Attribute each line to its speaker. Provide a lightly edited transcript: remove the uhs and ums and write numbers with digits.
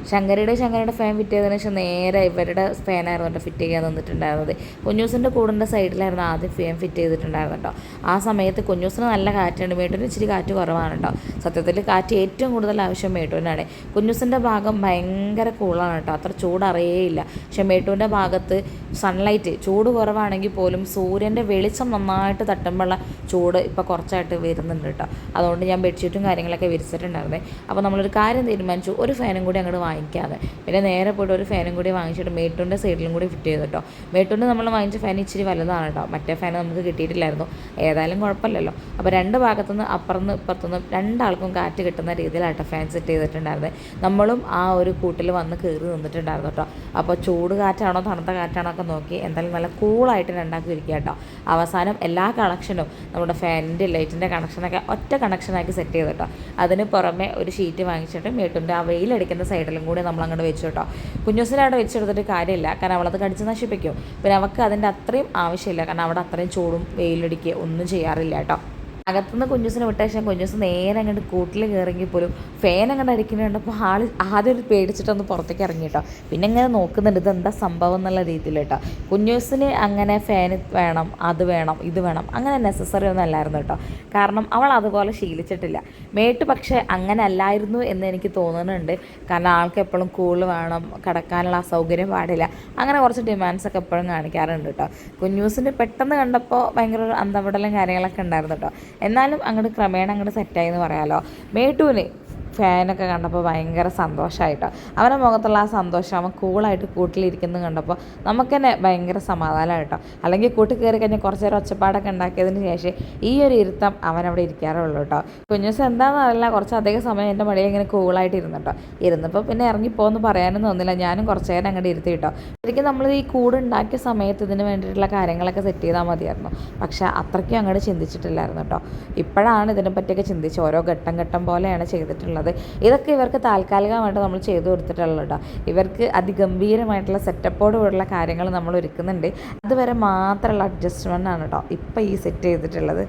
Speaker 1: ശങ്കരയുടെ fan fit ചെയ്തതിന് ശേഷം നേരെ ഇവരുടെ ഫാനായിരുന്നു കേട്ടോ ഫിറ്റ് ചെയ്യാൻ തന്നിട്ടുണ്ടായിരുന്നത്. കുഞ്ഞൂസിൻ്റെ കൂടിൻ്റെ സൈഡിലായിരുന്നു ആദ്യം ഫാൻ ഫിറ്റ് ചെയ്തിട്ടുണ്ടായിരുന്നു കേട്ടോ. ആ സമയത്ത് കുഞ്ഞൂസിന് നല്ല കാറ്റുണ്ട്, മേട്ടൂരിന് ഇച്ചിരി കാറ്റ് കുറവാണ് കേട്ടോ. സത്യത്തിൽ കാറ്റ് ഏറ്റവും കൂടുതൽ ആവശ്യം മേട്ടൂരിനാണ്. കുഞ്ഞൂസിൻ്റെ ഭാഗം ഭയങ്കര കൂളാണ് കേട്ടോ, അത്ര ചൂടറിയേയില്ല. പക്ഷേ മേട്ടൂരിൻ്റെ ഭാഗത്ത് സൺലൈറ്റ് ചൂട് കുറവാണെങ്കിൽ പോലും സൂര്യൻ്റെ വെളിച്ചം നന്നായിട്ട് തട്ടുമ്പോഴുള്ള ചൂട് ഇപ്പോൾ കുറച്ചായിട്ട് വരുന്നുണ്ട് കേട്ടോ. അതുകൊണ്ട് ഞാൻ ബെഡ്ഷീറ്റും കാര്യങ്ങളൊക്കെ വിരിച്ചിട്ടുണ്ടായിരുന്നേ. അപ്പോൾ നമ്മളൊരു കാര്യം തീരുമാനിച്ചു, ഒരു ഫാനും കൂടി അങ്ങോട്ട് വാങ്ങിക്കാതെ പിന്നെ നേരെ പോയിട്ട് ഒരു ഫാനും കൂടി വാങ്ങിച്ചിട്ട് മേട്ടൂൻ്റെ സൈഡിലും കൂടി ഫിറ്റ് ചെയ്തു കേട്ടോ. മേട്ടൂൻ്റെ നമ്മൾ വാങ്ങിച്ച ഫാൻ ഇച്ചിരി വലുതാണ് കേട്ടോ, മറ്റേ ഫാൻ നമുക്ക് കിട്ടിയിട്ടില്ലായിരുന്നു. ഏതായാലും കുഴപ്പമില്ലല്ലോ. അപ്പോൾ രണ്ട് ഭാഗത്തുനിന്ന് അപ്പുറത്തുനിന്ന് ഇപ്പുറത്തുനിന്ന് രണ്ടാൾക്കും കാറ്റ് കിട്ടുന്ന രീതിയിലാട്ടോ ഫാൻ സെറ്റ് ചെയ്തിട്ടുണ്ടായിരുന്നത്. നമ്മളും ആ ഒരു കൂട്ടിൽ വന്ന് കയറി നിന്നിട്ടുണ്ടായിരുന്നു കേട്ടോ. അപ്പോൾ ചൂട് കാറ്റാണോ തണുത്ത കാറ്റാണോ ഒക്കെ നോക്കി എന്തായാലും നല്ല കൂളായിട്ട് രണ്ടാക്കും ഇരിക്കുക കേട്ടോ. അവസാനം എല്ലാ കണക്ഷനും നമ്മുടെ ഫാനിൻ്റെ ലൈറ്റിൻ്റെ കണക്ഷനൊക്കെ ഒറ്റ കണക്ഷനാക്കി സെറ്റ് ചെയ്തു കേട്ടോ. അതിന് പുറമെ ഒരു ഷീറ്റ് വാങ്ങിച്ചിട്ട് മേട്ടൂൻ്റെ ആ വെയിലടിക്കുന്ന സൈഡിലും കൂടി നമ്മൾ അങ്ങോട്ട് വെച്ചു കേട്ടോ. കുഞ്ഞൂസിനെ അവിടെ വെച്ചെടുത്തിട്ട് കാര്യമില്ല, കാരണം അവളത് കടിച്ച് നശിപ്പിക്കും. പിന്നെ അവൾക്ക് അതിൻ്റെ അത്രയും ആവശ്യമില്ല, കാരണം അവിടെ അത്രയും ചൂടും വെയിലടിക്കുക ഒന്നും ചെയ്യാറില്ല കേട്ടോ. അകത്തുനിന്ന് കുഞ്ഞൂസിനെ വിട്ട ശേഷം കുഞ്ഞൂസ് നേരെ അങ്ങോട്ട് കൂട്ടിൽ കയറിയെങ്കിൽ പോലും ഫാൻ അങ്ങോട്ട് അടിക്കുന്നത് കണ്ടപ്പോൾ ആദ്യം ഒരു പേടിച്ചിട്ടൊന്ന് പുറത്തേക്ക് ഇറങ്ങി കേട്ടോ. പിന്നെ ഇങ്ങനെ നോക്കുന്നുണ്ട് ഇതെന്താ സംഭവം എന്നുള്ള രീതിയിൽ കേട്ടോ. കുഞ്ഞൂസിന് അങ്ങനെ ഫാൻ വേണം, അത് വേണം, ഇത് വേണം, അങ്ങനെ നെസസറി ഒന്നും അല്ലായിരുന്നു കേട്ടോ. കാരണം അവൾ അതുപോലെ ശീലിച്ചിട്ടില്ല. മേട്ട് പക്ഷേ അങ്ങനെ അല്ലായിരുന്നു എന്ന് എനിക്ക് തോന്നുന്നുണ്ട്. കാരണം ആൾക്ക് എപ്പോഴും കൂൾ വേണം, കിടക്കാനുള്ള അസൗകര്യം പാടില്ല, അങ്ങനെ കുറച്ച് ഡിമാൻഡ്സൊക്കെ എപ്പോഴും കാണിക്കാറുണ്ട് കേട്ടോ. കുഞ്ഞൂസിന് പെട്ടെന്ന് കണ്ടപ്പോൾ ഭയങ്കര ഒരു അന്തവിടലും കാര്യങ്ങളൊക്കെ ഉണ്ടായിരുന്നു കേട്ടോ. എന്നാലും അങ്ങോട്ട് ക്രമേണ അങ്ങോട്ട് സെറ്റായി എന്ന് പറയാമല്ലോ. മേട്ടൂന് ഫാനൊക്കെ കണ്ടപ്പോൾ ഭയങ്കര സന്തോഷമായിട്ടോ. അവൻ്റെ മുഖത്തുള്ള ആ സന്തോഷം, അവൻ കൂളായിട്ട് കൂട്ടിലിരിക്കുന്നത് കണ്ടപ്പോൾ നമുക്ക് തന്നെ ഭയങ്കര സമാധാനമായിട്ടോ. അല്ലെങ്കിൽ കൂട്ടിൽ കയറി കഴിഞ്ഞാൽ കുറച്ച് നേരം ഒച്ചപ്പാടൊക്കെ ഉണ്ടാക്കിയതിന് ശേഷം ഈ ഒരു ഇരുത്തം അവനവിടെ ഇരിക്കാറുള്ളൂ കേട്ടോ. കുഞ്ഞൂസ് എന്താണെന്ന് അറിയില്ല, കുറച്ചധികം സമയം എൻ്റെ മടിയിൽ ഇങ്ങനെ കൂളായിട്ട് ഇരുന്നിട്ടോ. ഇരുന്നപ്പോൾ പിന്നെ ഇറങ്ങിപ്പോന്ന് പറയാനും തോന്നില്ല, ഞാനും കുറച്ച് നേരം അങ്ങോട്ട് ഇരുത്തി കേട്ടോ. ശരിക്കും നമ്മൾ ഈ കൂട് ഉണ്ടാക്കിയ സമയത്ത് ഇതിന് വേണ്ടിയിട്ടുള്ള കാര്യങ്ങളൊക്കെ സെറ്റ് ചെയ്താൽ മതിയായിരുന്നു. പക്ഷേ അത്രയ്ക്കും അങ്ങോട്ട് ചിന്തിച്ചിട്ടില്ലായിരുന്നു കേട്ടോ. ഇപ്പോഴാണ് ഇതിനെപ്പറ്റിയൊക്കെ ചിന്തിച്ച് ഓരോ ഘട്ടം ഘട്ടം പോലെയാണ് ചെയ്തിട്ടുള്ളത്. ഇതൊക്കെ ഇവർക്ക് താൽക്കാലികമായിട്ട് നമ്മൾ ചെയ്തു കൊടുത്തിട്ടുള്ളത് കേട്ടോ. ഇവർക്ക് അതിഗംഭീരമായിട്ടുള്ള സെറ്റപ്പോടുകൂടിയുള്ള കാര്യങ്ങൾ നമ്മൾ ഒരുക്കുന്നുണ്ട്. അതുവരെ മാത്രമുള്ള അഡ്ജസ്റ്റ്മെൻ്റ് ആണ് കേട്ടോ ഇപ്പം ഈ സെറ്റ് ചെയ്തിട്ടുള്ളത്.